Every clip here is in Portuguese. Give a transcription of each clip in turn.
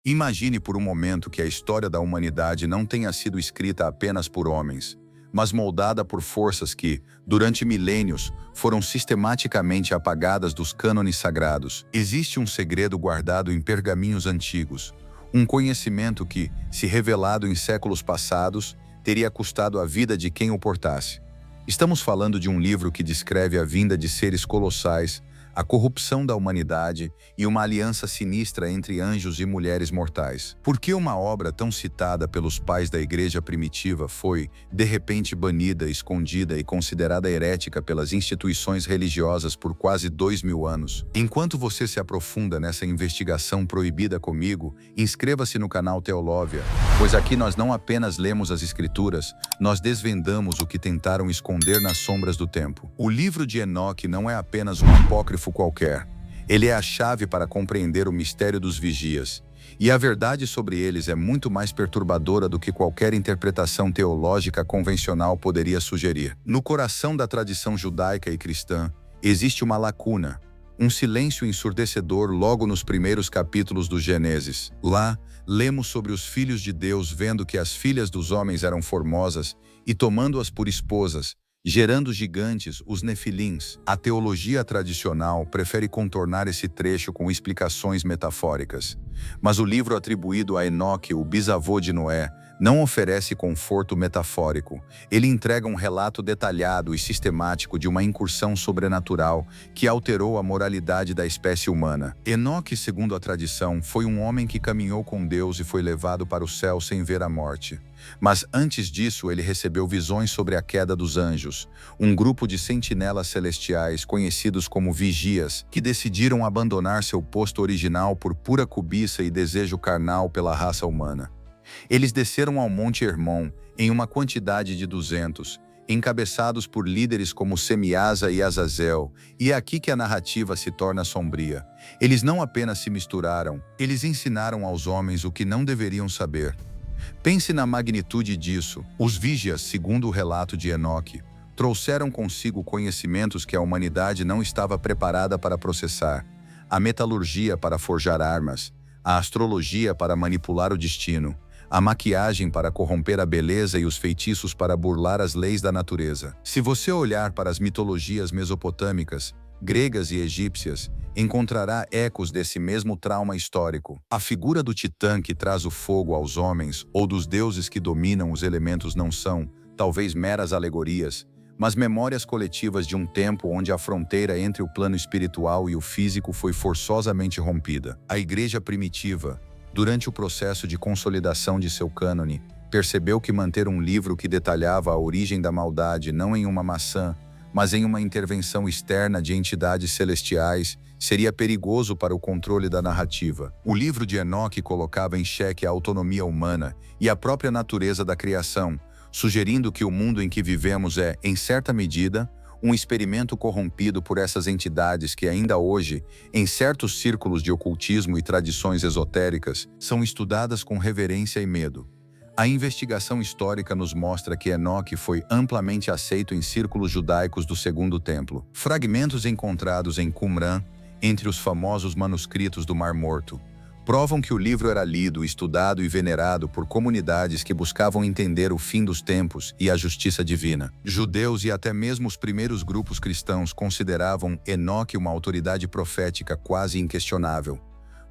Imagine por um momento que a história da humanidade não tenha sido escrita apenas por homens, mas moldada por forças que, durante milênios, foram sistematicamente apagadas dos cânones sagrados. Existe um segredo guardado em pergaminhos antigos, um conhecimento que, se revelado em séculos passados, teria custado a vida de quem o portasse. Estamos falando de um livro que descreve a vinda de seres colossais, a corrupção da humanidade e uma aliança sinistra entre anjos e mulheres mortais. Por que uma obra tão citada pelos pais da igreja primitiva foi, de repente, banida, escondida e considerada herética pelas instituições religiosas por quase 2000 anos? Enquanto você se aprofunda nessa investigação proibida comigo, inscreva-se no canal Teolóvia, pois aqui nós não apenas lemos as Escrituras, nós desvendamos o que tentaram esconder nas sombras do tempo. O livro de Enoque não é apenas um apócrifo qualquer. Ele é a chave para compreender o mistério dos vigias, e a verdade sobre eles é muito mais perturbadora do que qualquer interpretação teológica convencional poderia sugerir. No coração da tradição judaica e cristã, existe uma lacuna, um silêncio ensurdecedor logo nos primeiros capítulos do Gênesis. Lá, lemos sobre os filhos de Deus vendo que as filhas dos homens eram formosas e tomando-as por esposas, gerando gigantes, os nefilins. A teologia tradicional prefere contornar esse trecho com explicações metafóricas. Mas o livro atribuído a Enoque, o bisavô de Noé, não oferece conforto metafórico. Ele entrega um relato detalhado e sistemático de uma incursão sobrenatural que alterou a moralidade da espécie humana. Enoque, segundo a tradição, foi um homem que caminhou com Deus e foi levado para o céu sem ver a morte. Mas antes disso ele recebeu visões sobre a queda dos anjos, um grupo de sentinelas celestiais conhecidos como vigias, que decidiram abandonar seu posto original por pura cobiça e desejo carnal pela raça humana. Eles desceram ao Monte Hermon em uma quantidade de 200, encabeçados por líderes como Semiasa e Azazel, e é aqui que a narrativa se torna sombria. Eles não apenas se misturaram, eles ensinaram aos homens o que não deveriam saber. Pense na magnitude disso. Os vigias, segundo o relato de Enoque, trouxeram consigo conhecimentos que a humanidade não estava preparada para processar: a metalurgia para forjar armas, a astrologia para manipular o destino, a maquiagem para corromper a beleza e os feitiços para burlar as leis da natureza. Se você olhar para as mitologias mesopotâmicas, gregas e egípcias, encontrará ecos desse mesmo trauma histórico. A figura do titã que traz o fogo aos homens ou dos deuses que dominam os elementos não são, talvez, meras alegorias, mas memórias coletivas de um tempo onde a fronteira entre o plano espiritual e o físico foi forçosamente rompida. A igreja primitiva, durante o processo de consolidação de seu cânone, percebeu que manter um livro que detalhava a origem da maldade não em uma maçã, mas em uma intervenção externa de entidades celestiais, seria perigoso para o controle da narrativa. O livro de Enoque colocava em xeque a autonomia humana e a própria natureza da criação, sugerindo que o mundo em que vivemos é, em certa medida, um experimento corrompido por essas entidades que ainda hoje, em certos círculos de ocultismo e tradições esotéricas, são estudadas com reverência e medo. A investigação histórica nos mostra que Enoque foi amplamente aceito em círculos judaicos do Segundo Templo. Fragmentos encontrados em Qumran, entre os famosos manuscritos do Mar Morto, provam que o livro era lido, estudado e venerado por comunidades que buscavam entender o fim dos tempos e a justiça divina. Judeus e até mesmo os primeiros grupos cristãos consideravam Enoque uma autoridade profética quase inquestionável.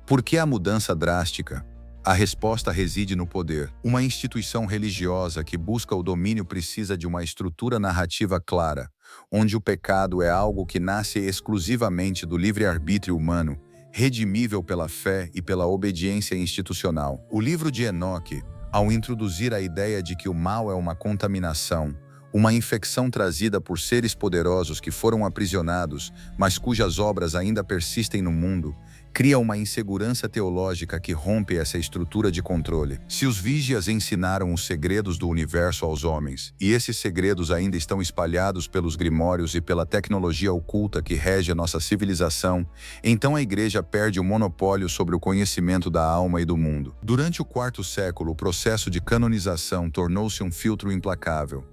Por que a mudança drástica? A resposta reside no poder. Uma instituição religiosa que busca o domínio precisa de uma estrutura narrativa clara, onde o pecado é algo que nasce exclusivamente do livre-arbítrio humano, redimível pela fé e pela obediência institucional. O livro de Enoque, ao introduzir a ideia de que o mal é uma contaminação, uma infecção trazida por seres poderosos que foram aprisionados, mas cujas obras ainda persistem no mundo, cria uma insegurança teológica que rompe essa estrutura de controle. Se os vigias ensinaram os segredos do universo aos homens, e esses segredos ainda estão espalhados pelos grimórios e pela tecnologia oculta que rege a nossa civilização, então a igreja perde o monopólio sobre o conhecimento da alma e do mundo. Durante o quarto século, o processo de canonização tornou-se um filtro implacável.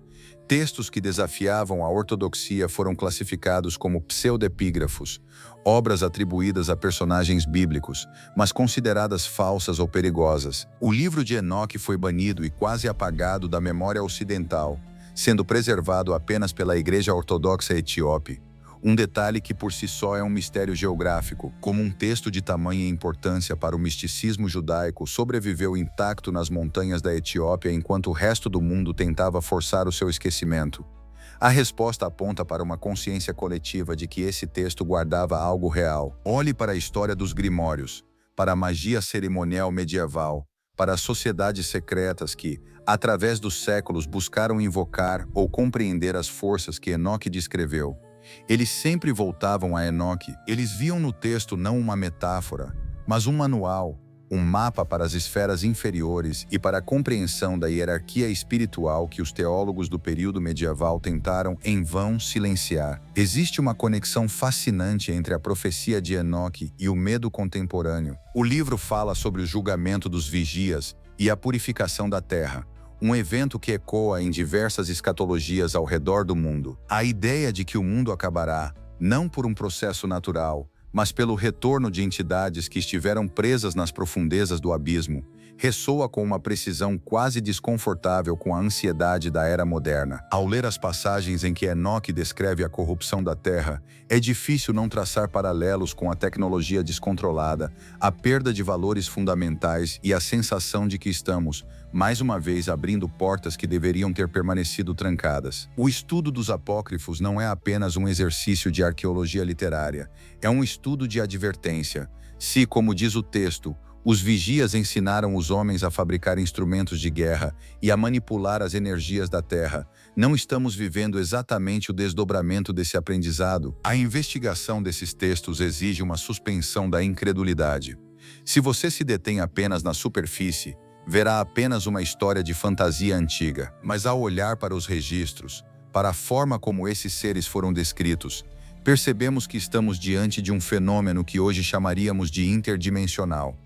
Textos que desafiavam a ortodoxia foram classificados como pseudepígrafos, obras atribuídas a personagens bíblicos, mas consideradas falsas ou perigosas. O livro de Enoque foi banido e quase apagado da memória ocidental, sendo preservado apenas pela Igreja Ortodoxa Etíope. Um detalhe que por si só é um mistério geográfico, como um texto de tamanha importância para o misticismo judaico sobreviveu intacto nas montanhas da Etiópia enquanto o resto do mundo tentava forçar o seu esquecimento. A resposta aponta para uma consciência coletiva de que esse texto guardava algo real. Olhe para a história dos grimórios, para a magia cerimonial medieval, para as sociedades secretas que, através dos séculos, buscaram invocar ou compreender as forças que Enoque descreveu. Eles sempre voltavam a Enoque. Eles viam no texto não uma metáfora, mas um manual, um mapa para as esferas inferiores e para a compreensão da hierarquia espiritual que os teólogos do período medieval tentaram em vão silenciar. Existe uma conexão fascinante entre a profecia de Enoque e o medo contemporâneo. O livro fala sobre o julgamento dos vigias e a purificação da terra, um evento que ecoa em diversas escatologias ao redor do mundo. A ideia de que o mundo acabará, não por um processo natural, mas pelo retorno de entidades que estiveram presas nas profundezas do abismo, ressoa com uma precisão quase desconfortável com a ansiedade da era moderna. Ao ler as passagens em que Enoque descreve a corrupção da Terra, é difícil não traçar paralelos com a tecnologia descontrolada, a perda de valores fundamentais e a sensação de que estamos, mais uma vez, abrindo portas que deveriam ter permanecido trancadas. O estudo dos apócrifos não é apenas um exercício de arqueologia literária, é um estudo de advertência. Se, como diz o texto, os vigias ensinaram os homens a fabricar instrumentos de guerra e a manipular as energias da terra, não estamos vivendo exatamente o desdobramento desse aprendizado? A investigação desses textos exige uma suspensão da incredulidade. Se você se detém apenas na superfície, verá apenas uma história de fantasia antiga. Mas ao olhar para os registros, para a forma como esses seres foram descritos, percebemos que estamos diante de um fenômeno que hoje chamaríamos de interdimensional.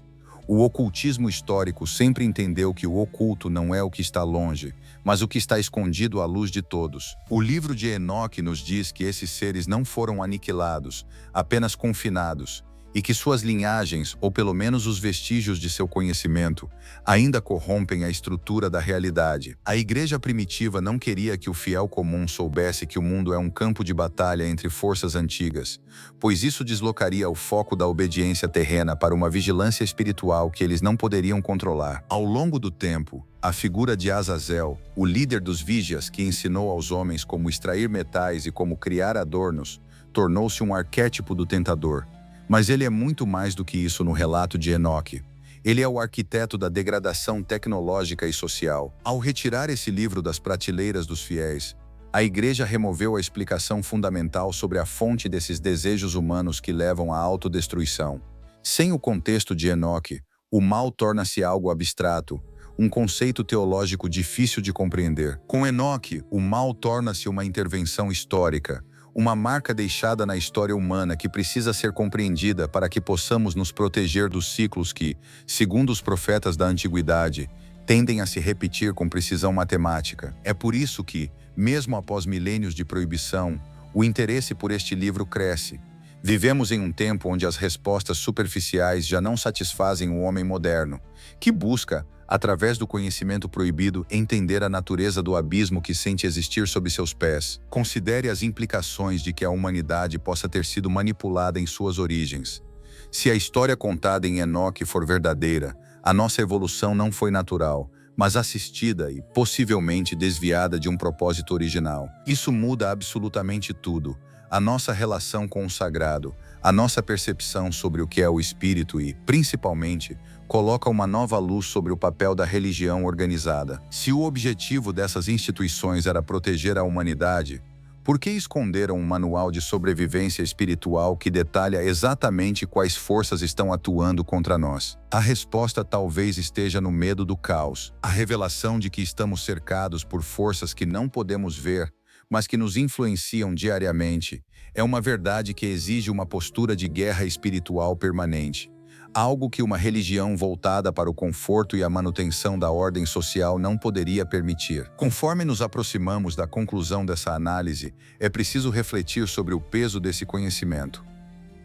O ocultismo histórico sempre entendeu que o oculto não é o que está longe, mas o que está escondido à luz de todos. O livro de Enoque nos diz que esses seres não foram aniquilados, apenas confinados, e que suas linhagens, ou pelo menos os vestígios de seu conhecimento, ainda corrompem a estrutura da realidade. A igreja primitiva não queria que o fiel comum soubesse que o mundo é um campo de batalha entre forças antigas, pois isso deslocaria o foco da obediência terrena para uma vigilância espiritual que eles não poderiam controlar. Ao longo do tempo, a figura de Azazel, o líder dos vigias que ensinou aos homens como extrair metais e como criar adornos, tornou-se um arquétipo do tentador. Mas ele é muito mais do que isso no relato de Enoque. Ele é o arquiteto da degradação tecnológica e social. Ao retirar esse livro das prateleiras dos fiéis, a igreja removeu a explicação fundamental sobre a fonte desses desejos humanos que levam à autodestruição. Sem o contexto de Enoque, o mal torna-se algo abstrato, um conceito teológico difícil de compreender. Com Enoque, o mal torna-se uma intervenção histórica, uma marca deixada na história humana que precisa ser compreendida para que possamos nos proteger dos ciclos que, segundo os profetas da antiguidade, tendem a se repetir com precisão matemática. É por isso que, mesmo após milênios de proibição, o interesse por este livro cresce. Vivemos em um tempo onde as respostas superficiais já não satisfazem o homem moderno, que busca, através do conhecimento proibido, entender a natureza do abismo que sente existir sob seus pés. Considere as implicações de que a humanidade possa ter sido manipulada em suas origens. Se a história contada em Enoque for verdadeira, a nossa evolução não foi natural, mas assistida e possivelmente desviada de um propósito original. Isso muda absolutamente tudo. A nossa relação com o sagrado, a nossa percepção sobre o que é o espírito e, principalmente, coloca uma nova luz sobre o papel da religião organizada. Se o objetivo dessas instituições era proteger a humanidade, por que esconderam um manual de sobrevivência espiritual que detalha exatamente quais forças estão atuando contra nós? A resposta talvez esteja no medo do caos, a revelação de que estamos cercados por forças que não podemos ver, mas que nos influenciam diariamente. É uma verdade que exige uma postura de guerra espiritual permanente. algo que uma religião voltada para o conforto e a manutenção da ordem social não poderia permitir. Conforme nos aproximamos da conclusão dessa análise, é preciso refletir sobre o peso desse conhecimento.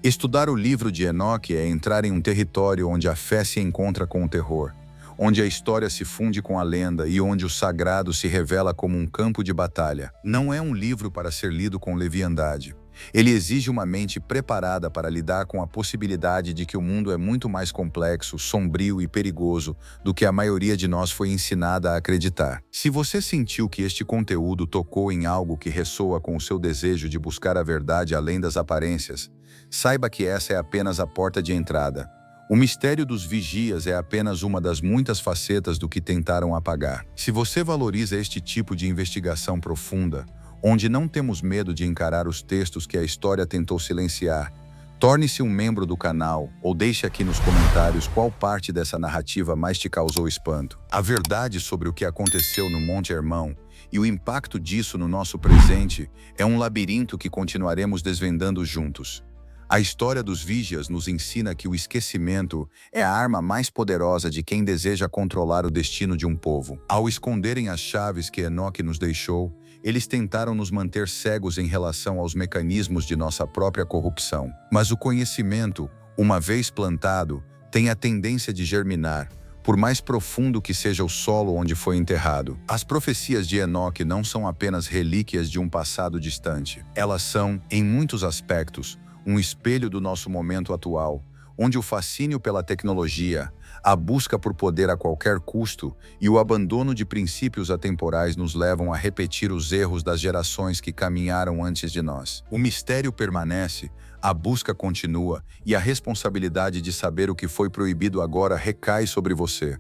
Estudar o livro de Enoque é entrar em um território onde a fé se encontra com o terror, onde a história se funde com a lenda e onde o sagrado se revela como um campo de batalha. Não é um livro para ser lido com leviandade. Ele exige uma mente preparada para lidar com a possibilidade de que o mundo é muito mais complexo, sombrio e perigoso do que a maioria de nós foi ensinada a acreditar. Se você sentiu que este conteúdo tocou em algo que ressoa com o seu desejo de buscar a verdade além das aparências, saiba que essa é apenas a porta de entrada. O mistério dos vigias é apenas uma das muitas facetas do que tentaram apagar. Se você valoriza este tipo de investigação profunda, onde não temos medo de encarar os textos que a história tentou silenciar, torne-se um membro do canal ou deixe aqui nos comentários qual parte dessa narrativa mais te causou espanto. A verdade sobre o que aconteceu no Monte Hermão e o impacto disso no nosso presente é um labirinto que continuaremos desvendando juntos. A história dos Vigias nos ensina que o esquecimento é a arma mais poderosa de quem deseja controlar o destino de um povo. Ao esconderem as chaves que Enoque nos deixou, eles tentaram nos manter cegos em relação aos mecanismos de nossa própria corrupção. Mas o conhecimento, uma vez plantado, tem a tendência de germinar, por mais profundo que seja o solo onde foi enterrado. As profecias de Enoque não são apenas relíquias de um passado distante. Elas são, em muitos aspectos, um espelho do nosso momento atual, onde o fascínio pela tecnologia, a busca por poder a qualquer custo e o abandono de princípios atemporais nos levam a repetir os erros das gerações que caminharam antes de nós. O mistério permanece, a busca continua e a responsabilidade de saber o que foi proibido agora recai sobre você.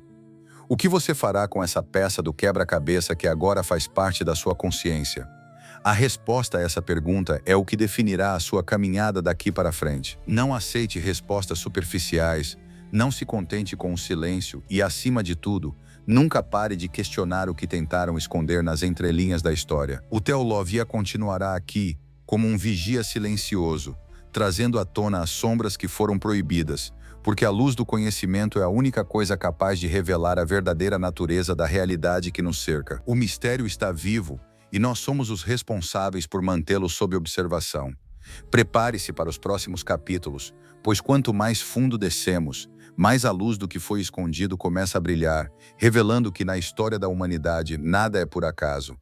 O que você fará com essa peça do quebra-cabeça que agora faz parte da sua consciência? A resposta a essa pergunta é o que definirá a sua caminhada daqui para frente. Não aceite respostas superficiais, não se contente com o silêncio e, acima de tudo, nunca pare de questionar o que tentaram esconder nas entrelinhas da história. O Teolovia continuará aqui, como um vigia silencioso, trazendo à tona as sombras que foram proibidas, porque a luz do conhecimento é a única coisa capaz de revelar a verdadeira natureza da realidade que nos cerca. O mistério está vivo, e nós somos os responsáveis por mantê-lo sob observação. Prepare-se para os próximos capítulos, pois quanto mais fundo descemos, mais a luz do que foi escondido começa a brilhar, revelando que na história da humanidade nada é por acaso.